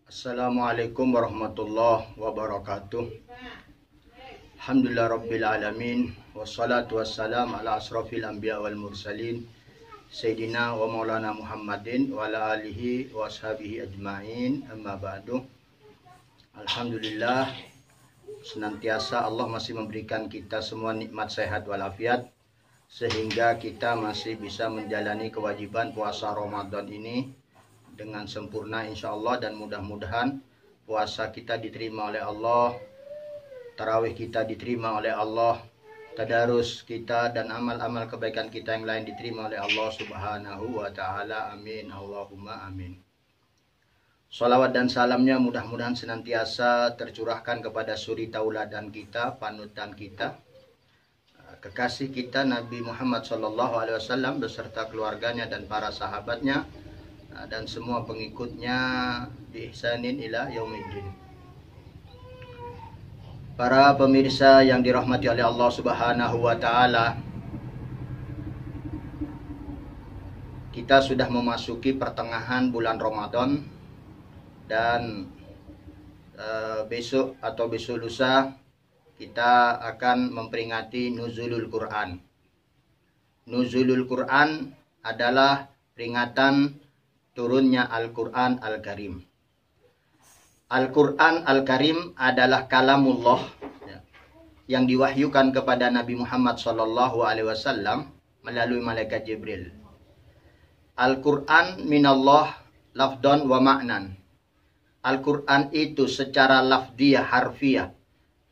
Assalamualaikum warahmatullahi wabarakatuh. Alhamdulillah rabbil alamin. Wassalatu wassalam ala asrafil anbiya wal mursalin Sayyidina wa maulana Muhammadin wa ala alihi wa ashabihi ajma'in. Amma ba'du. Alhamdulillah, senantiasa Allah masih memberikan kita semua nikmat sehat walafiat, sehingga kita masih bisa menjalani kewajiban puasa Ramadan ini dengan sempurna insya Allah, dan mudah-mudahan puasa kita diterima oleh Allah, tarawih kita diterima oleh Allah, tadarus kita dan amal-amal kebaikan kita yang lain diterima oleh Allah Subhanahu wa ta'ala. Amin, Allahumma amin. Salawat dan salamnya mudah-mudahan senantiasa tercurahkan kepada suri tauladan kita, panutan kita, kekasih kita Nabi Muhammad SAW beserta keluarganya dan para sahabatnya, dan semua pengikutnya bi ihsanin ila yaumiddin. Para pemirsa yang dirahmati oleh Allah Subhanahu wa taala, kita sudah memasuki pertengahan bulan Ramadan, dan besok atau besok lusa kita akan memperingati Nuzulul Quran. Nuzulul Quran adalah peringatan turunnya Al-Quran Al-Karim. Al-Quran Al-Karim adalah kalamullah yang diwahyukan kepada Nabi Muhammad SAW melalui malaikat Jibril. Al-Quran minallah lafdon wa ma'nan. Al-Quran itu secara lafdiyah, harfiah,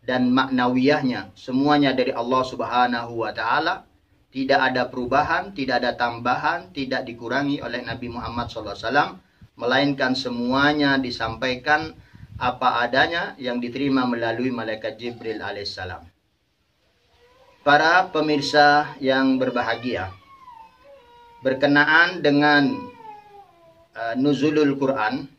dan maknawiyahnya semuanya dari Allah Subhanahu wa ta'ala. Tidak ada perubahan, tidak ada tambahan, tidak dikurangi oleh Nabi Muhammad SAW, melainkan semuanya disampaikan apa adanya yang diterima melalui malaikat Jibril alaihissalam. Para pemirsa yang berbahagia, berkenaan dengan Nuzulul Quran,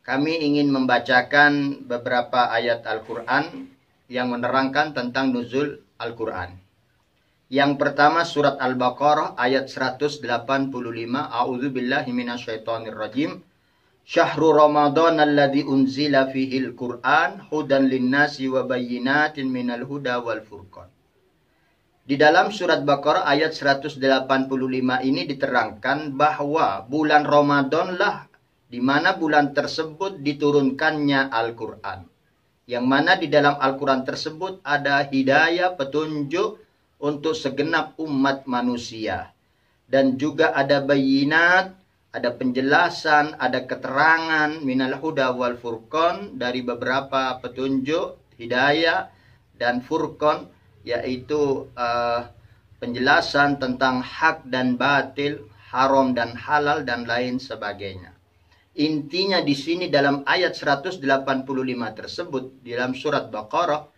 kami ingin membacakan beberapa ayat Al-Quran yang menerangkan tentang Nuzul Al-Quran. Yang pertama surat Al-Baqarah ayat 185. A'udzubillahi minasyaitonirrajim. Syahrul Ramadan alladzi unzila fihil Qur'an hudan linnasi wa bayyinatin minal huda wal furqan. Di dalam surat Baqarah ayat 185 ini diterangkan bahwa bulan Ramadanlah di mana bulan tersebut diturunkannya Al-Quran. Yang mana di dalam Al-Quran tersebut ada hidayah, petunjuk untuk segenap umat manusia. Dan juga ada bayinat, ada penjelasan, ada keterangan minal huda wal furqan, dari beberapa petunjuk, hidayah, dan furqan, yaitu penjelasan tentang hak dan batil, haram dan halal, dan lain sebagainya. Intinya di sini dalam ayat 185 tersebut, di dalam surat Baqarah,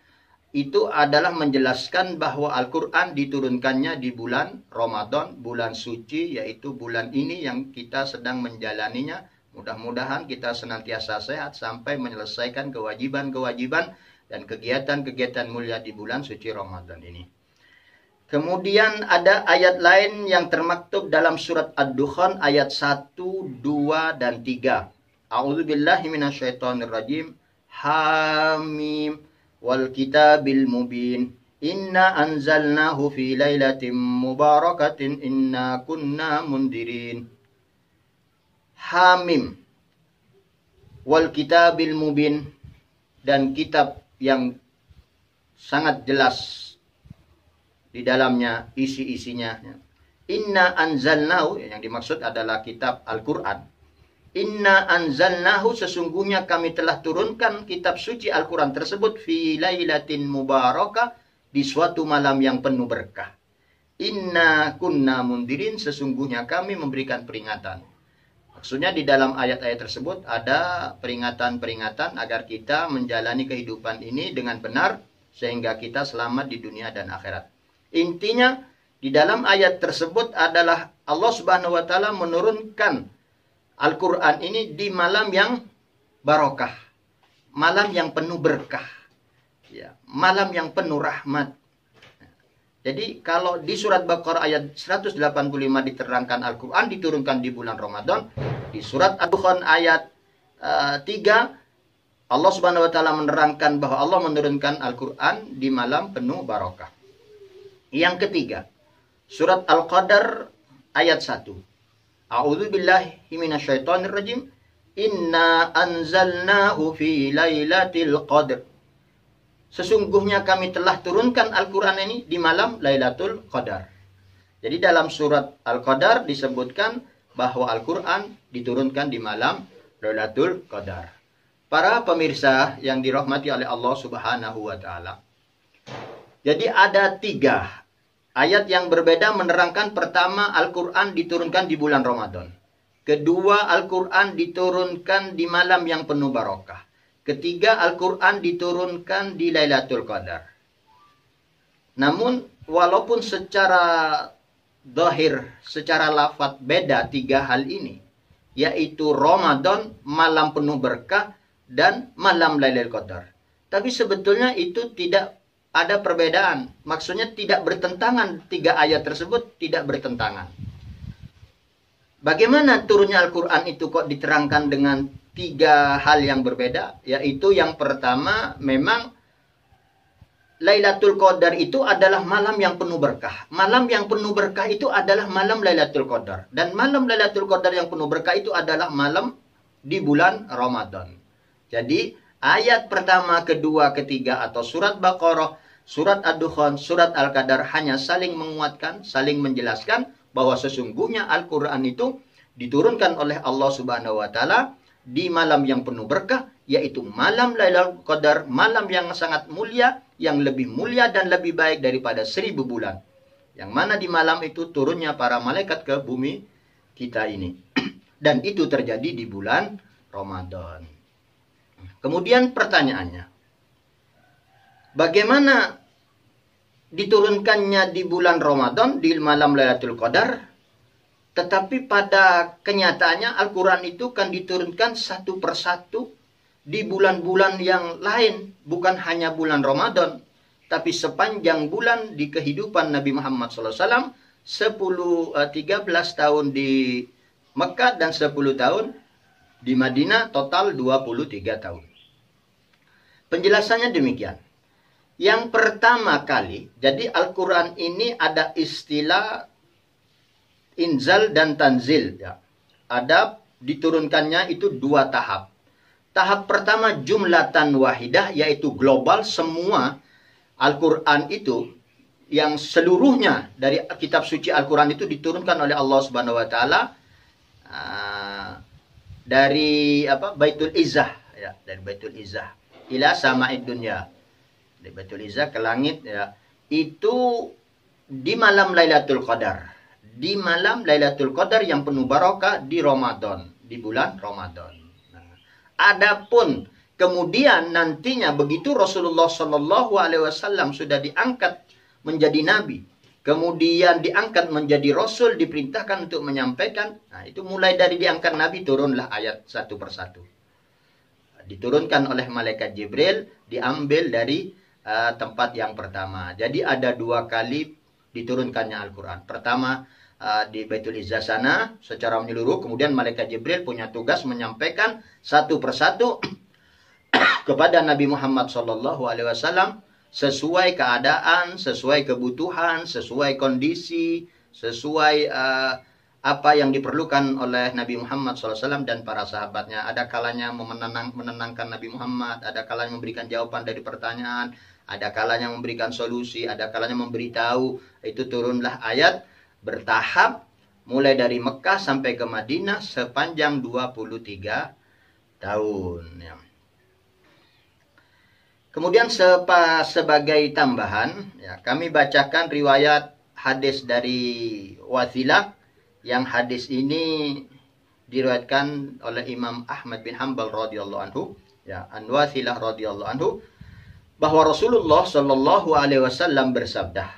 itu adalah menjelaskan bahwa Al-Quran diturunkannya di bulan Ramadan, bulan suci, yaitu bulan ini yang kita sedang menjalaninya. Mudah-mudahan kita senantiasa sehat sampai menyelesaikan kewajiban-kewajiban dan kegiatan-kegiatan mulia di bulan suci Ramadan ini. Kemudian ada ayat lain yang termaktub dalam surat Ad-Dukhan ayat 1, 2, dan 3. A'udzubillahi minasyaitonirrajim. Hamim wal kitabil mubin. Inna anzalnahu fi lailatin mubarakatin inna kunna mundirin. Hamim wal kitabil mubin, dan kitab yang sangat jelas di dalamnya isi-isinya. Inna anzalnahu, yang dimaksud adalah kitab Al-Quran. Inna anzalnahu, sesungguhnya kami telah turunkan kitab suci Al-Quran tersebut fi lailatin mubarakah, di suatu malam yang penuh berkah. Inna kunna mundirin, sesungguhnya kami memberikan peringatan. Maksudnya di dalam ayat-ayat tersebut ada peringatan-peringatan agar kita menjalani kehidupan ini dengan benar, sehingga kita selamat di dunia dan akhirat. Intinya di dalam ayat tersebut adalah Allah Subhanahu wa taala menurunkan Al-Quran ini di malam yang barokah, malam yang penuh berkah, ya, malam yang penuh rahmat. Jadi kalau di surat Baqarah ayat 185 diterangkan Al-Quran diturunkan di bulan Ramadan, di surat Ad-Dukhan ayat tiga, Allah Subhanahu wa taala menerangkan bahwa Allah menurunkan Al-Qur'an di malam penuh barokah. Yang ketiga, surat Al-Qadar ayat 1. A'udzubillahi minasyaitonirrajim. Inna anzalnahu fi lailatul qadr. Sesungguhnya kami telah turunkan Al-Qur'an ini di malam Lailatul Qadar. Jadi dalam surat Al-Qadar disebutkan bahwa Al-Qur'an diturunkan di malam Lailatul Qadar. Para pemirsa yang dirahmati oleh Allah Subhanahu wa taala. Jadi ada 3 ayat yang berbeda menerangkan. Pertama, Al-Qur'an diturunkan di bulan Ramadan. Kedua, Al-Qur'an diturunkan di malam yang penuh barokah. Ketiga, Al-Qur'an diturunkan di Lailatul Qadar. Namun, walaupun secara zahir, secara lafaz beda 3 hal ini, yaitu Ramadan, malam penuh berkah, dan malam Lailatul Qadar. Tapi sebetulnya itu tidak ada perbedaan. Maksudnya tidak bertentangan. 3 ayat tersebut tidak bertentangan. Bagaimana turunnya Al-Quran itu kok diterangkan dengan 3 hal yang berbeda? Yaitu yang pertama, memang Lailatul Qadar itu adalah malam yang penuh berkah. Malam yang penuh berkah itu adalah malam Lailatul Qadar. Dan malam Lailatul Qadar yang penuh berkah itu adalah malam di bulan Ramadan. Jadi ayat pertama, kedua, ketiga atau surat Baqarah, surat Ad-Dukhan, surat Al-Qadar hanya saling menguatkan, saling menjelaskan bahwa sesungguhnya Al-Quran itu diturunkan oleh Allah Subhanahu wa taala di malam yang penuh berkah, yaitu malam Lailatul Qadar, malam yang sangat mulia, yang lebih mulia dan lebih baik daripada 1000 bulan. Yang mana di malam itu turunnya para malaikat ke bumi kita ini. Dan itu terjadi di bulan Ramadan. Kemudian pertanyaannya, bagaimana diturunkannya di bulan Ramadan, di malam Lailatul Qadar, tetapi pada kenyataannya Al-Quran itu kan diturunkan satu persatu di bulan-bulan yang lain, bukan hanya bulan Ramadan, tapi sepanjang bulan di kehidupan Nabi Muhammad SAW, 13 tahun di Mekah dan 10 tahun di Madinah, total 23 tahun. Penjelasannya demikian. Yang pertama kali, jadi Al-Quran ini ada istilah inzal dan tanzil. Ya. Ada diturunkannya itu 2 tahap. Tahap pertama jumlatan wahidah, yaitu global, semua Al-Quran itu yang seluruhnya dari kitab suci Al-Quran itu diturunkan oleh Allah Subhanahu wa taala dari Baitul Izzah, ya, dari Baitul Izzah ila sama'id dunya. Dari Baitul Izzah ke langit, ya. Itu di malam Lailatul Qadar. Di malam Lailatul Qadar yang penuh barokah di Ramadan, di bulan Ramadan. Nah, adapun kemudian nantinya begitu Rasulullah Shallallahu alaihi wasallam sudah diangkat menjadi nabi, kemudian diangkat menjadi rasul, diperintahkan untuk menyampaikan. Nah, itu mulai dari diangkat nabi turunlah ayat satu persatu. Diturunkan oleh malaikat Jibril, diambil dari tempat yang pertama. Jadi ada 2 kali diturunkannya Al-Quran. Pertama di Baitul Izzah sana secara menyeluruh, kemudian malaikat Jibril punya tugas menyampaikan satu persatu kepada Nabi Muhammad SAW sesuai keadaan, sesuai kebutuhan, sesuai kondisi, sesuai apa yang diperlukan oleh Nabi Muhammad SAW dan para sahabatnya. Ada kalanya menenangkan Nabi Muhammad, ada kalanya memberikan jawaban dari pertanyaan, ada kalanya memberikan solusi, ada kalanya memberitahu. Itu turunlah ayat bertahap mulai dari Mekah sampai ke Madinah sepanjang 23 tahun. Ya. Kemudian sebagai tambahan, ya, kami bacakan riwayat hadis dari Wathilah, yang hadis ini diriwayatkan oleh Imam Ahmad bin Hanbal radhiyallahu anhu, ya, an Wathilah radhiyallahu anhu, bahwa Rasulullah Shallallahu alaihi wasallam bersabda,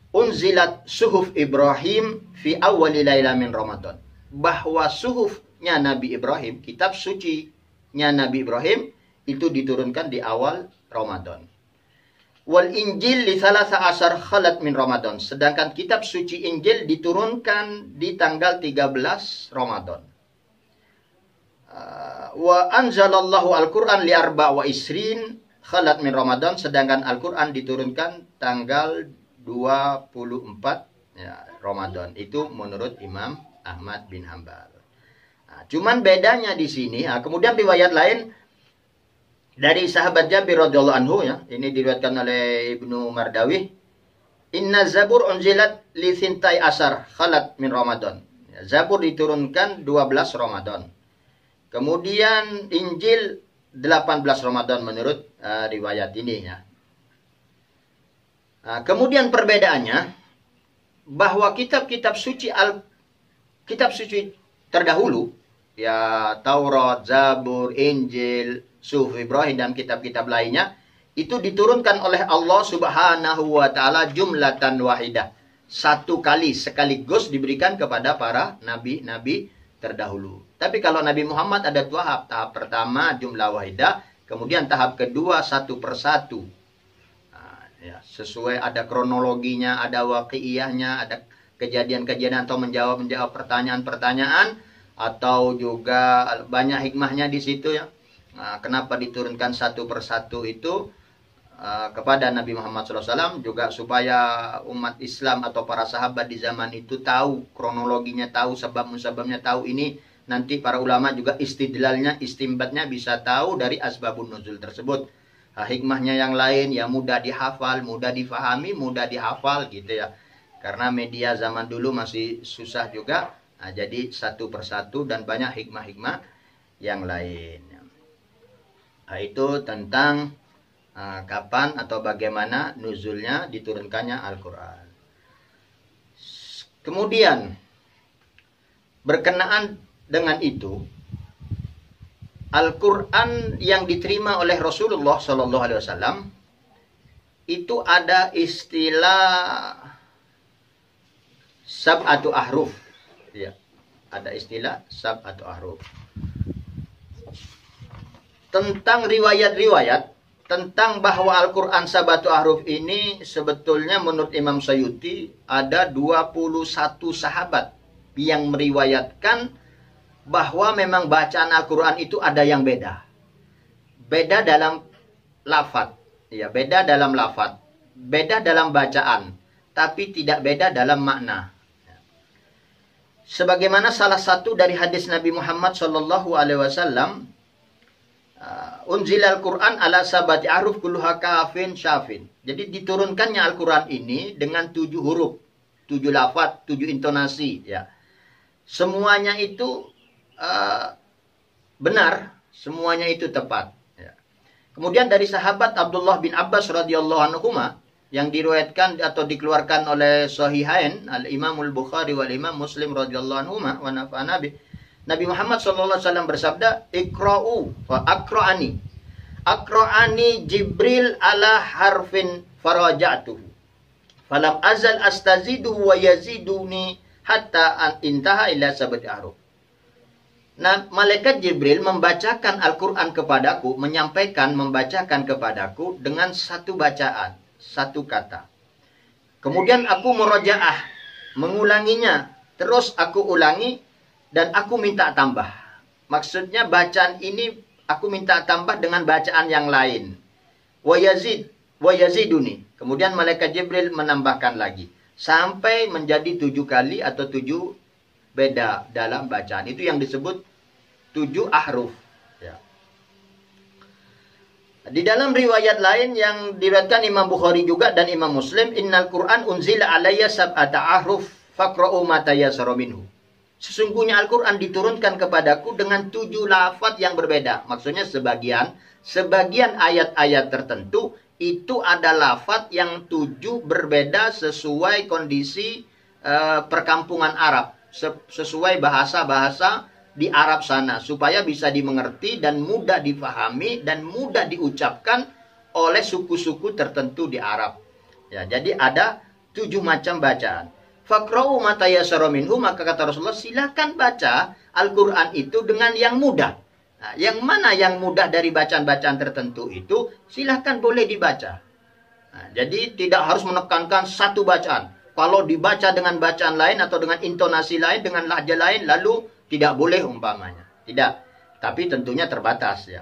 "Unzilat suhuf Ibrahim fi awwali laila min Ramadan." Bahwa suhufnya Nabi Ibrahim, kitab sucinya Nabi Ibrahim itu diturunkan di awal Ramadan. Wal Injil li thalatha asar khalat min Ramadan. Sedangkan kitab suci Injil diturunkan di tanggal 13 Ramadan. Wa anzalallahu al-Qur'an li arba' wa isrin khalat min Ramadan, sedangkan Al-Qur'an diturunkan tanggal 24 ya, Ramadan. Itu menurut Imam Ahmad bin Hambal. Nah, cuman bedanya di sini, kemudian riwayat lain dari sahabat Jabir radhiyallahu anhu ya, ini diriwayatkan oleh Ibnu Mardawi. Inna Zabur unzilat li thintai asar khalat min Ramadan. Ya, Zabur diturunkan 12 Ramadan. Kemudian Injil 18 Ramadan menurut riwayat ini ya. Kemudian perbedaannya bahwa kitab-kitab suci terdahulu ya, Taurat, Zabur, Injil, Suhuf Ibrahim dan kitab-kitab lainnya itu diturunkan oleh Allah Subhanahu wa taala jumlatan wahidah. Satu kali sekaligus diberikan kepada para nabi-nabi terdahulu. Tapi kalau Nabi Muhammad ada tahap. Tahap pertama jumlah wahidah, kemudian tahap kedua satu persatu. Ya, sesuai ada kronologinya, ada waqi'iyahnya, ada kejadian-kejadian atau menjawab pertanyaan-pertanyaan, atau juga banyak hikmahnya di situ ya. Kenapa diturunkan satu persatu itu kepada Nabi Muhammad SAW, juga supaya umat Islam atau para sahabat di zaman itu tahu kronologinya, tahu sebab-musababnya, tahu ini nanti para ulama juga istidlalnya, istimbatnya bisa tahu dari asbabun nuzul tersebut. Hikmahnya yang lain ya mudah dihafal, mudah difahami, mudah dihafal gitu ya. Karena media zaman dulu masih susah juga. Jadi satu persatu dan banyak hikmah-hikmah yang lain. Itu tentang kapan atau bagaimana nuzulnya diturunkannya Al-Quran. Kemudian berkenaan dengan itu, Al-Quran yang diterima oleh Rasulullah SAW itu ada istilah sab'atu ahruf. Ya, ada istilah sab'atu ahruf. Tentang riwayat-riwayat tentang bahwa Al-Quran sab'atu ahruf ini sebetulnya menurut Imam Sayuti ada 21 sahabat yang meriwayatkan bahwa memang bacaan Al-Quran itu ada yang beda. Beda dalam lafaz, ya, beda dalam lafaz, beda dalam bacaan, tapi tidak beda dalam makna. Sebagaimana salah satu dari hadis Nabi Muhammad SAW, unzilal Quran ala sabati ahruf kulluha kafin syafin. Jadi diturunkannya Al-Quran ini dengan 7 huruf, 7 lafaz, 7 intonasi, ya. Semuanya itu benar, semuanya itu tepat. Ya. Kemudian dari sahabat Abdullah bin Abbas radhiyallahu anhuma yang diriwayatkan atau dikeluarkan oleh Sahihain Al-Imamul Bukhari wal Imam Muslim radhiyallahu anhuma wa nafa'ana bi, Nabi Muhammad sallallahu alaihi wasallam bersabda, "Iqra'u wa aqra'ani. Aqra'ani Jibril ala harfin faraja'tuhu. Falam azal astaziduhu wa yaziduni hatta an intaha ila sabati ahruf." Nah, malaikat Jibril membacakan Al-Quran kepadaku, membacakan kepadaku dengan satu bacaan, satu kata. Kemudian aku murojaah, mengulanginya, terus aku ulangi, dan aku minta tambah. Maksudnya bacaan ini aku minta tambah dengan bacaan yang lain. Wa yaziduni. Kemudian malaikat Jibril menambahkan lagi. Sampai menjadi 7 kali atau 7 beda dalam bacaan. Itu yang disebut 7 ahruf. Ya. Di dalam riwayat lain yang diriwayatkan Imam Bukhari juga dan Imam Muslim, innal Qur'an unzila alayya sab'ata ahruf faqra'u ma tayassara minhu. Sesungguhnya Al-Quran diturunkan kepadaku dengan 7 lafaz yang berbeda. Maksudnya sebagian ayat-ayat tertentu itu ada lafaz yang 7 berbeda sesuai kondisi perkampungan Arab. Sesuai bahasa-bahasa di Arab sana, supaya bisa dimengerti dan mudah difahami dan mudah diucapkan oleh suku-suku tertentu di Arab. Ya, jadi ada 7 macam bacaan. Faqra'u ma tayassara minhu, maka kata Rasulullah, silakan baca Al-Quran itu dengan yang mudah. Nah, yang mana yang mudah dari bacaan-bacaan tertentu itu silakan boleh dibaca. Nah, jadi tidak harus menekankan satu bacaan. Kalau dibaca dengan bacaan lain atau dengan intonasi lain, dengan lahja lain, lalu tidak boleh umpamanya. Tidak. Tapi tentunya terbatas ya.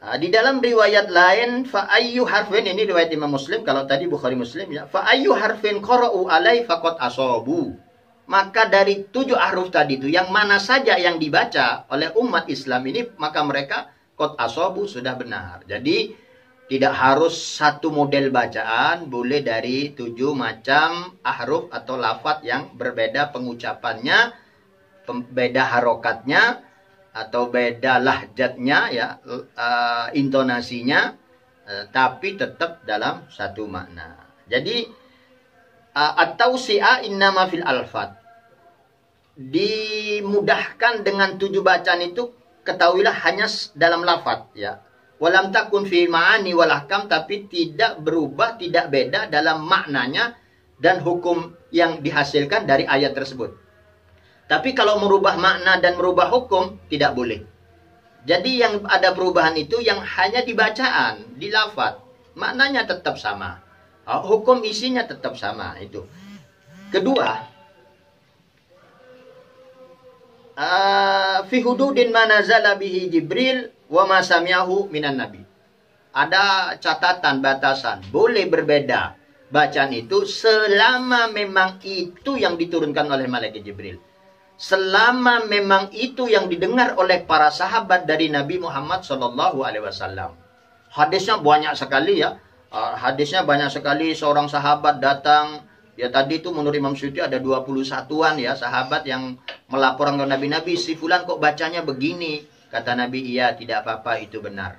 Di dalam riwayat lain, fa ayyu harfin, ini riwayat Imam Muslim, kalau tadi Bukhari Muslim ya, fa ayyu harfin qara'u alai faqad asabu. Maka dari 7 ahruf tadi itu, yang mana saja yang dibaca oleh umat Islam ini, maka mereka qad asabu, sudah benar. Jadi tidak harus satu model bacaan, boleh dari 7 macam ahruf atau lafaz yang berbeda pengucapannya, beda harokatnya, atau beda lahjatnya ya, intonasinya, tapi tetap dalam satu makna. Jadi at-tausi'a innama fil alfat, dimudahkan dengan 7 bacaan itu, ketahuilah hanya dalam lafaz ya. Walam takun fi ma'ani wal ahkam, tapi tidak berubah, tidak beda dalam maknanya dan hukum yang dihasilkan dari ayat tersebut. Tapi kalau merubah makna dan merubah hukum, tidak boleh. Jadi yang ada perubahan itu yang hanya di bacaan, di lafaz. Maknanya tetap sama. Hukum isinya tetap sama. Itu. Kedua, fi hududin manazala bihi Jibril wa ma sami'ahu minan nabi. Ada catatan, batasan. Boleh berbeda bacaan itu selama memang itu yang diturunkan oleh malaikat Jibril. Selama memang itu yang didengar oleh para sahabat dari Nabi Muhammad SAW. Hadisnya banyak sekali ya. Hadisnya banyak sekali. Seorang sahabat datang. Ya tadi itu menurut Imam Suyuti ada 21-an ya sahabat yang melaporkan ke Nabi, si fulan kok bacanya begini. Kata Nabi, iya tidak apa-apa, itu benar.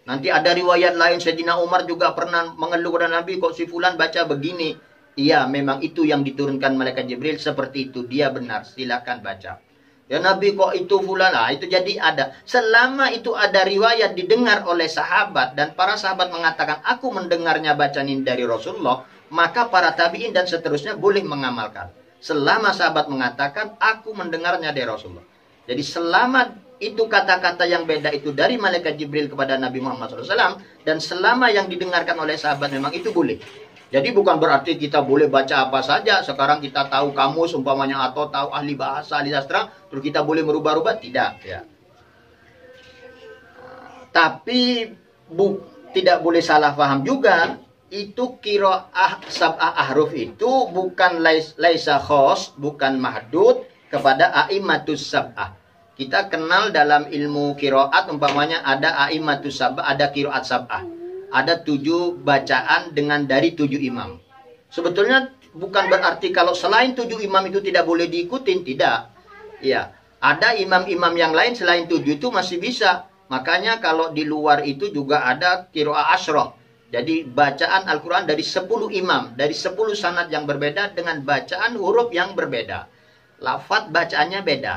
Nanti ada riwayat lain, Sayyidina Umar juga pernah mengeluh kepada Nabi, kok si fulan baca begini. Iya, memang itu yang diturunkan malaikat Jibril, seperti itu, dia benar, silakan baca. Ya Nabi kok itu fulan, itu jadi ada. Selama itu ada riwayat didengar oleh sahabat, dan para sahabat mengatakan, aku mendengarnya bacaan ini dari Rasulullah, maka para tabi'in dan seterusnya boleh mengamalkan. Selama sahabat mengatakan, aku mendengarnya dari Rasulullah. Jadi selama itu kata-kata yang beda itu dari malaikat Jibril kepada Nabi Muhammad SAW, dan selama yang didengarkan oleh sahabat memang itu boleh. Jadi bukan berarti kita boleh baca apa saja. Sekarang kita tahu kamus umpamanya, atau tahu ahli bahasa, ahli sastra, terus kita boleh merubah-rubah, tidak ya. Tapi tidak boleh salah paham juga. Itu qiraah sab'ah ahruf itu bukan laisa khos, bukan mahdud kepada a'immatus sab'ah. Kita kenal dalam ilmu qiraat umpamanya ada a'immatus sab'ah, ada qiraat sab'ah. Ada 7 bacaan dengan dari 7 imam. Sebetulnya bukan berarti kalau selain 7 imam itu tidak boleh diikutin, tidak. Ya, ada imam-imam yang lain selain 7 itu masih bisa. Makanya kalau di luar itu juga ada qiraah asyrah. Jadi bacaan Al-Quran dari 10 imam, dari 10 sanad yang berbeda dengan bacaan huruf yang berbeda. Lafaz bacaannya beda.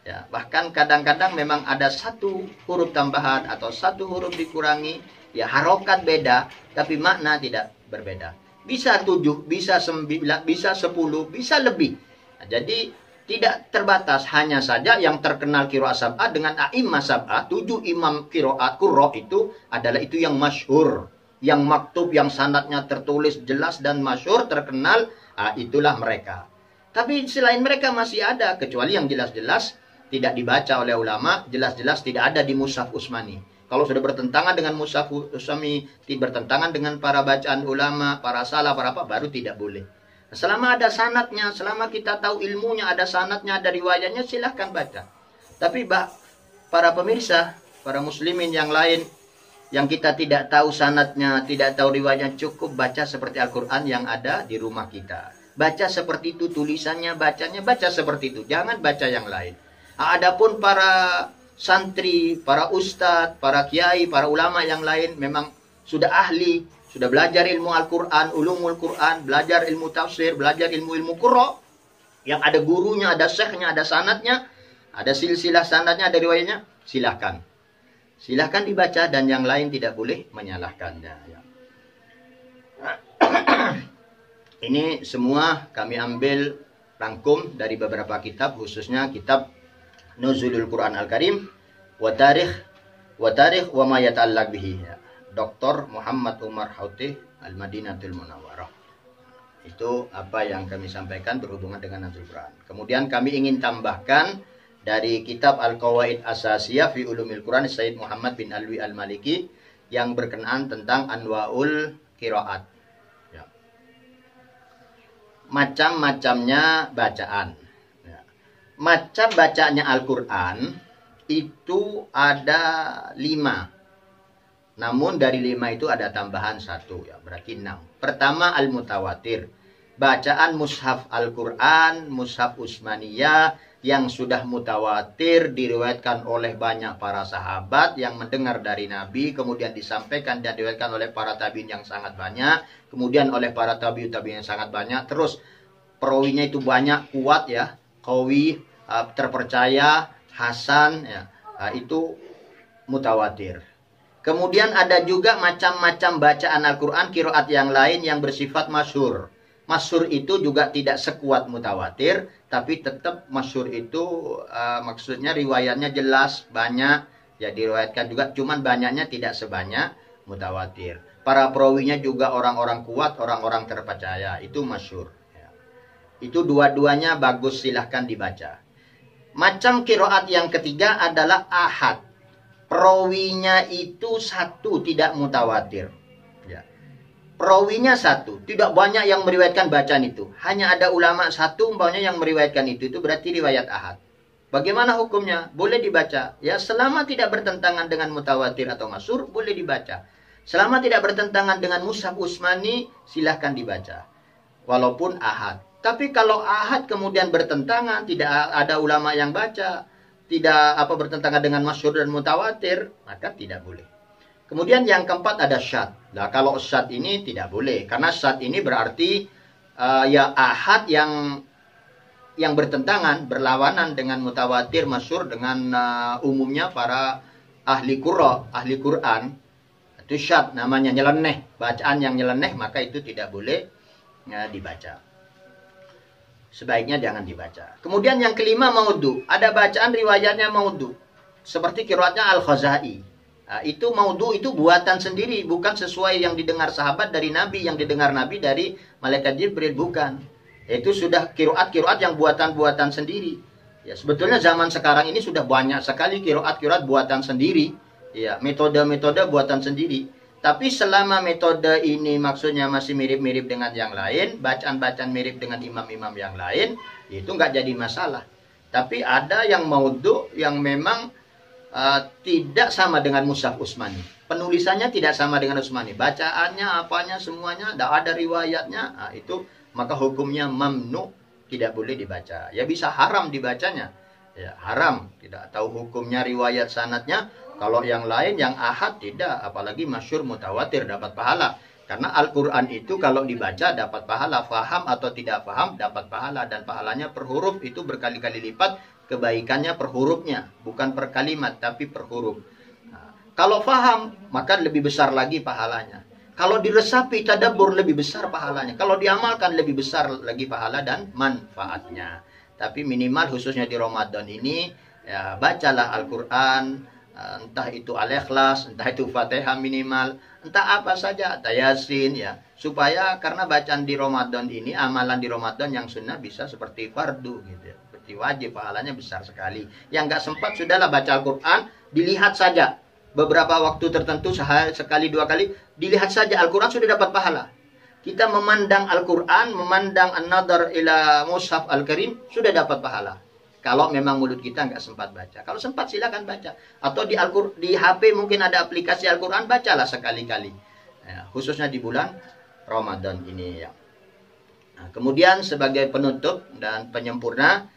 Ya, bahkan kadang-kadang memang ada 1 huruf tambahan atau 1 huruf dikurangi. Ya harokat beda, tapi makna tidak berbeda. Bisa 7, bisa 9, bisa 10, bisa lebih. Nah, jadi tidak terbatas, hanya saja yang terkenal qiraat sab'ah dengan a'immah sab'ah, 7 imam qiraat qurra itu adalah itu yang masyhur, yang maktub, yang sanadnya tertulis jelas dan masyhur, terkenal, itulah mereka. Tapi selain mereka masih ada, kecuali yang jelas-jelas tidak dibaca oleh ulama, jelas-jelas tidak ada di Mushaf Utsmani. Kalau sudah bertentangan dengan Mushaf Utsmani, bertentangan dengan para bacaan ulama, para salaf, para apa, baru tidak boleh. Selama ada sanadnya, selama kita tahu ilmunya, ada sanadnya, ada riwayatnya, silahkan baca. Tapi para pemirsa, para muslimin yang lain, yang kita tidak tahu sanadnya, tidak tahu riwayatnya, cukup baca seperti Al-Quran yang ada di rumah kita. Baca seperti itu, tulisannya, bacanya, baca seperti itu. Jangan baca yang lain. Adapun para santri, para ustadz, para kiai, para ulama yang lain memang sudah ahli, sudah belajar ilmu Al-Quran, ulumul Quran, belajar ilmu tafsir, belajar ilmu-ilmu qurra, yang ada gurunya, ada syekhnya, ada sanadnya, ada silsilah sanadnya, ada riwayatnya, silahkan. Silahkan dibaca dan yang lain tidak boleh menyalahkannya. Ya. Ini semua kami ambil rangkum dari beberapa kitab, khususnya kitab Nuzulul Quran Al-Karim wa tarikh wa ma yata'allaq bihi. Dr. Muhammad Umar Hautih Al-Madinatul Munawwarah. Itu apa yang kami sampaikan berhubungan dengan Nuzulul Quran. Kemudian kami ingin tambahkan dari kitab Al-Qawaid Asasiyah fi Ulumil Quran Sayyid Muhammad bin Alwi Al-Maliki yang berkenaan tentang Anwaul Qiraat. Ya. Macam-macamnya bacaan. Ya. Macam bacaannya Al-Quran itu ada 5. Namun dari 5 itu ada tambahan 1, ya, berarti 6. Pertama al-mutawatir. Bacaan mushaf Al-Quran, mushaf Utsmaniyah yang sudah mutawatir diriwayatkan oleh banyak para sahabat yang mendengar dari Nabi, kemudian disampaikan dan diriwayatkan oleh para tabi'in yang sangat banyak, kemudian oleh para tabi'in yang sangat banyak, terus perawinya itu banyak, kuat ya, qawi, terpercaya, hasan ya, itu mutawatir. Kemudian ada juga macam-macam bacaan Al-Quran, qiraat yang lain yang bersifat masyhur. Masyhur itu juga tidak sekuat mutawatir, tapi tetap masyhur itu maksudnya riwayatnya jelas, banyak, ya diriwayatkan juga, cuman banyaknya tidak sebanyak mutawatir. Para perawinya juga orang-orang kuat, orang-orang terpercaya, itu masyhur. Ya. Itu dua-duanya bagus, silahkan dibaca. Macam qiraat yang ketiga adalah ahad. Perawinya itu 1, tidak mutawatir. Ya. Perawinya 1, tidak banyak yang meriwayatkan bacaan itu. Hanya ada ulama 1 umpamanya yang meriwayatkan itu berarti riwayat ahad. Bagaimana hukumnya? Boleh dibaca. Ya, selama tidak bertentangan dengan mutawatir atau masyhur, boleh dibaca. Selama tidak bertentangan dengan mushaf Utsmani, silahkan dibaca. Walaupun ahad. Tapi kalau ahad kemudian bertentangan, tidak ada ulama yang baca, tidak bertentangan dengan masyhur dan mutawatir, maka tidak boleh. Kemudian yang keempat ada syadz. Nah, kalau syadz ini tidak boleh, karena syadz ini berarti ya ahad yang bertentangan, berlawanan dengan mutawatir, masyhur, dengan umumnya para ahli Quran. Itu syadz namanya, nyeleneh, bacaan yang nyeleneh, maka itu tidak boleh dibaca. Sebaiknya jangan dibaca. Kemudian yang kelima maudhu. Ada bacaan riwayatnya maudhu. Seperti qiraatnya Al-Khazai. Nah, itu maudhu itu buatan sendiri. Bukan sesuai yang didengar sahabat dari Nabi. Yang didengar Nabi dari Malaikat Jibril. Bukan. Itu sudah qiraat yang buatan-buatan sendiri. Ya, sebetulnya zaman sekarang ini sudah banyak sekali qiraat buatan sendiri. Ya, metode-metode buatan sendiri. Tapi selama metode ini maksudnya masih mirip-mirip dengan yang lain, bacaan-bacaan mirip dengan imam-imam yang lain, itu nggak jadi masalah. Tapi ada yang maudhu yang memang tidak sama dengan mushaf Utsmani. Penulisannya tidak sama dengan Utsmani. Bacaannya, apanya, semuanya, tidak ada riwayatnya. Nah, itu maka hukumnya mamnu, tidak boleh dibaca. Ya bisa haram dibacanya. Ya, haram. Tidak tahu hukumnya riwayat sanadnya. Kalau yang lain, yang ahad tidak, apalagi masyhur mutawatir dapat pahala. Karena Al-Quran itu kalau dibaca dapat pahala, faham atau tidak faham dapat pahala. Dan pahalanya per huruf itu berkali-kali lipat, kebaikannya per hurufnya. Bukan per kalimat, tapi per huruf. Nah, kalau faham, maka lebih besar lagi pahalanya. Kalau diresapi, tadabbur, lebih besar pahalanya. Kalau diamalkan, lebih besar lagi pahala dan manfaatnya. Tapi minimal khususnya di Ramadan ini, ya, bacalah Al-Quran, entah itu Al-Ikhlas, entah itu Fatihah minimal, entah apa saja, entah Yasin ya, supaya karena bacaan di Ramadan ini, amalan di Ramadan yang sunnah bisa seperti fardu gitu ya, seperti wajib, pahalanya besar sekali. Yang nggak sempat sudahlah baca Al-Quran, dilihat saja beberapa waktu tertentu, sehari, sekali, 2 kali, dilihat saja Al-Quran sudah dapat pahala. Kita memandang Al-Quran, memandang an-nadhar ila mushaf Al-Karim, sudah dapat pahala. Kalau memang mulut kita nggak sempat baca. Kalau sempat silakan baca. Atau di HP mungkin ada aplikasi Al-Quran, bacalah sekali-kali. Ya, khususnya di bulan Ramadan ini ya. Nah, kemudian sebagai penutup dan penyempurna,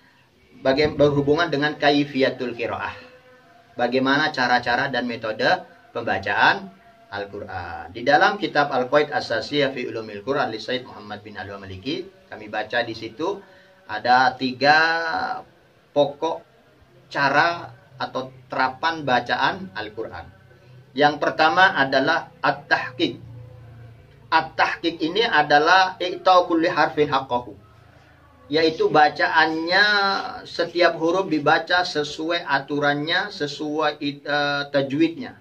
berhubungan dengan kaifiyatul qiraah. Bagaimana cara-cara dan metode pembacaan Al-Quran. Di dalam kitab Al-Qawaid Asasiyah fi Ulumil Quran li Sayyid Muhammad bin Alwi Al-Maliki, kami baca di situ ada 3 pokok cara atau terapan bacaan Al-Quran. Yang pertama adalah at-tahqiq. At-tahqiq ini adalah i'ta kulli harfin haqqahu. Yaitu bacaannya setiap huruf dibaca sesuai aturannya, sesuai tajwidnya,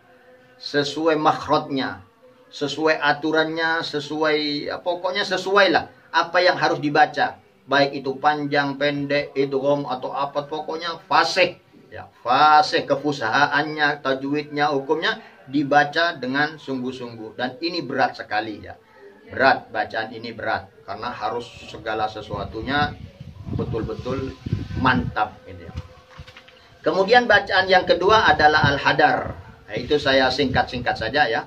sesuai makhrajnya, sesuai aturannya, sesuai pokoknya sesuailah apa yang harus dibaca. baik itu panjang, pendek, idgham atau apa, pokoknya fasih. Ya, fasih kefusahaannya, tajwidnya, hukumnya dibaca dengan sungguh-sungguh. Dan ini berat sekali ya. Berat, bacaan ini berat karena harus segala sesuatunya betul-betul mantap gitu ya. Kemudian bacaan yang kedua adalah al-hadar. Nah, itu saya singkat-singkat saja ya.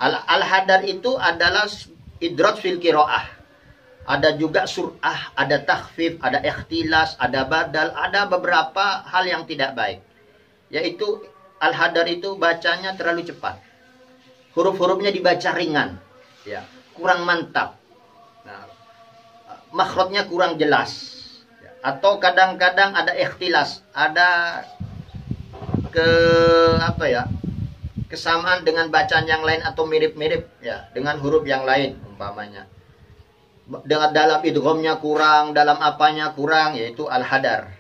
Al-hadar itu adalah idraj fil qiraah. Ada juga surah, ada takhfif, ada ikhtilas, ada badal, ada beberapa hal yang tidak baik. Yaitu al-hadar itu bacanya terlalu cepat. Huruf-hurufnya dibaca ringan, ya, kurang mantap. Nah, makhrajnya kurang jelas. Atau kadang-kadang ada ikhtilas, ada kesamaan dengan bacaan yang lain atau mirip-mirip ya dengan huruf yang lain umpamanya. Dengan dalam idghamnya kurang, dalam apanya kurang, yaitu al-hadar.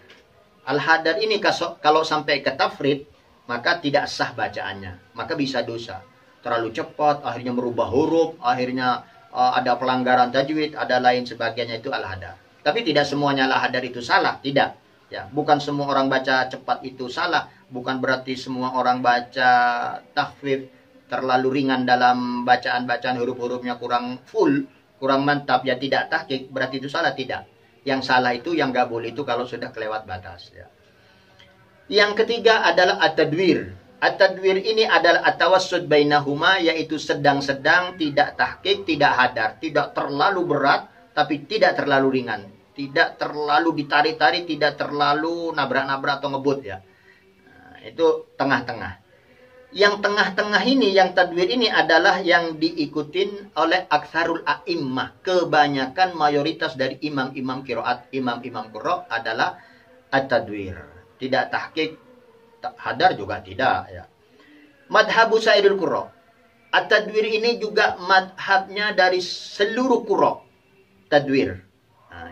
Al-hadar ini kalau sampai ke tafrid, maka tidak sah bacaannya, maka bisa dosa. Terlalu cepat, akhirnya merubah huruf, akhirnya ada pelanggaran tajwid, ada lain sebagainya, itu al-hadar. Tapi tidak semuanya al-hadar itu salah, tidak. Ya, bukan semua orang baca cepat itu salah, bukan berarti semua orang baca takhfif terlalu ringan dalam bacaan-bacaan, huruf-hurufnya kurang full, kurang mantap, ya tidak tahqiq, berarti itu salah, tidak. Yang salah itu, yang nggak boleh itu kalau sudah kelewat batas. Ya. Yang ketiga adalah at-tadwir. At-tadwir ini adalah at-tawassud bainahuma, yaitu sedang-sedang, tidak tahqiq, tidak hadar, tidak terlalu berat, tapi tidak terlalu ringan, tidak terlalu ditarik-tarik, tidak terlalu nabrak-nabrak atau ngebut ya. Nah, itu tengah-tengah. Yang tengah-tengah ini, yang tadwir ini adalah yang diikutin oleh aktsarul a'immah. Kebanyakan mayoritas dari imam-imam qiraat, imam-imam qurra adalah at-tadwir. Tidak tahqiq, hadar juga tidak ya. Madhabu sairul qurra. At-tadwir ini juga madhabnya dari seluruh qurra. Tadwir. Nah,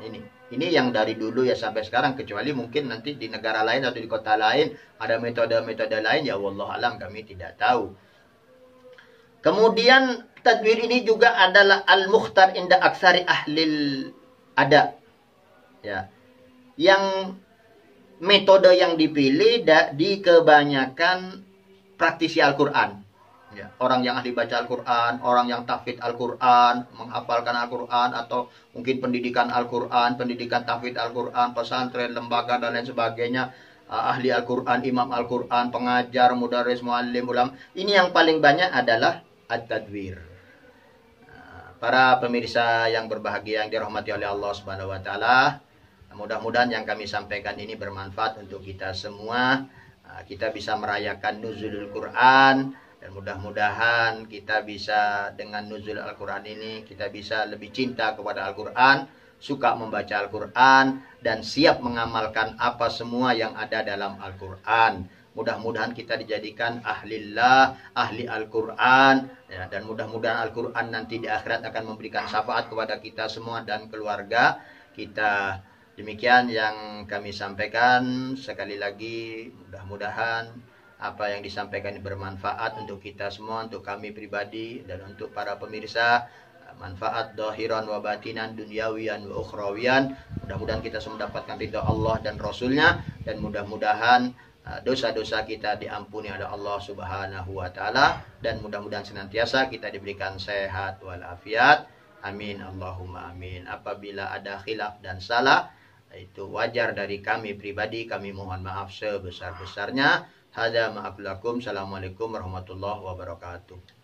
ini yang dari dulu ya sampai sekarang, kecuali mungkin nanti di negara lain atau di kota lain ada metode-metode lain, ya wallahu alam, kami tidak tahu. Kemudian tadwir ini juga adalah al-mukhtar inda aksari ahlil ada. Ya. Yang metode yang dipilih di kebanyakan praktisi Al-Qur'an. Ya, orang yang ahli baca Al-Quran, orang yang tahfidz Al-Quran, menghafalkan Al-Quran, atau mungkin pendidikan Al-Quran, pendidikan tahfidz Al-Quran, pesantren, lembaga, dan lain sebagainya, ahli Al-Quran, imam Al-Quran, pengajar, mudarris, muallim, ulama. Ini yang paling banyak adalah at-tadwir. Para pemirsa yang berbahagia, yang dirahmati oleh Allah Subhanahu wa Ta'ala, mudah-mudahan yang kami sampaikan ini bermanfaat untuk kita semua. Kita bisa merayakan nuzulul Quran. Dan mudah-mudahan kita bisa dengan nuzul Al-Quran ini, kita bisa lebih cinta kepada Al-Quran, suka membaca Al-Quran, dan siap mengamalkan apa semua yang ada dalam Al-Quran. Mudah-mudahan kita dijadikan ahlillah, ahli Al-Quran, ya, dan mudah-mudahan Al-Quran nanti di akhirat akan memberikan syafaat kepada kita semua dan keluarga kita. Demikian yang kami sampaikan. Sekali lagi, mudah-mudahan apa yang disampaikan ini bermanfaat untuk kita semua, untuk kami pribadi, dan untuk para pemirsa. Manfaat dohiran wa batinan, dunyawian wa ukhrawian. Mudah-mudahan kita semua mendapatkan ridha Allah dan Rasulnya, dan mudah-mudahan dosa-dosa kita diampuni oleh Allah Subhanahu wa Ta'ala, dan mudah-mudahan senantiasa kita diberikan sehat walafiat. Amin Allahumma amin. Apabila ada khilaf dan salah, itu wajar dari kami pribadi, kami mohon maaf sebesar-besarnya. Hada ma'aflakum. Assalamualaikum warahmatullahi wabarakatuh.